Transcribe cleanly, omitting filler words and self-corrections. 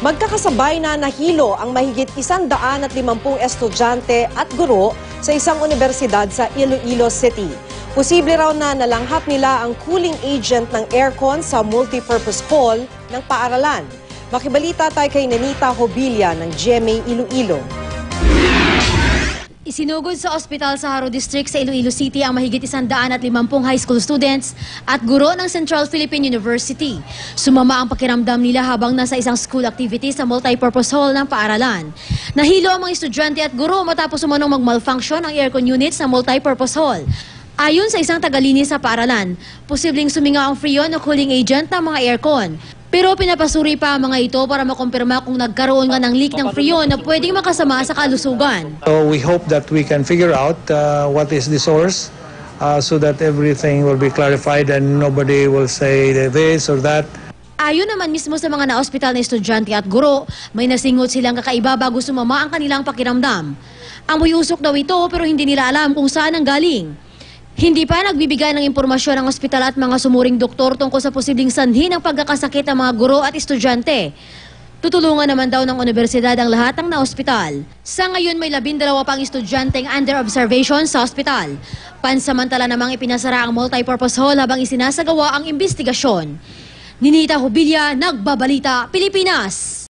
Magkakasabay na nahilo ang mahigit 150 estudyante at guro sa isang universidad sa Iloilo City. Posible raw na nalanghap nila ang cooling agent ng aircon sa multipurpose hall ng paaralan. Makibalita tayo kay Nenita Hobilla ng GMA Iloilo. Isinugod sa ospital sa Haro District sa Iloilo City ang mahigit 150 high school students at guro ng Central Philippine University. Sumama ang pakiramdam nila habang nasa isang school activity sa multipurpose hall ng paaralan. Nahilo ang mga estudyante at guro matapos umanong mag-malfunction ang aircon unit sa multipurpose hall. Ayon sa isang tagalinis sa paaralan, posibleng sumingaw ang freon o cooling agent ng mga aircon. Pero pinapasuri pa ang mga ito para makumpirma kung nagkaroon nga ng leak ng freon na pwedeng makasama sa kalusugan. So we hope that we can figure out what is the source so that everything will be clarified and nobody will say this or that. Ayon naman mismo sa mga na-ospital na estudyante at guro, may nasingot silang kakaiba bago sumama ang kanilang pakiramdam. Amoy usok daw ito pero hindi nila alam kung saan ang galing. Hindi pa nagbibigay ng impormasyon ang ospital at mga sumuring doktor tungkol sa posibleng sanhi ng pagkakasakit ng mga guro at estudyante. Tutulungan naman daw ng universidad ang lahat ng na-ospital. Sa ngayon may 12 pang estudyanteng under observation sa ospital. Pansamantala namang ipinasara ang multipurpose hall habang isinasagawa ang imbestigasyon. Nenita Hobilla, Nagbabalita, Pilipinas.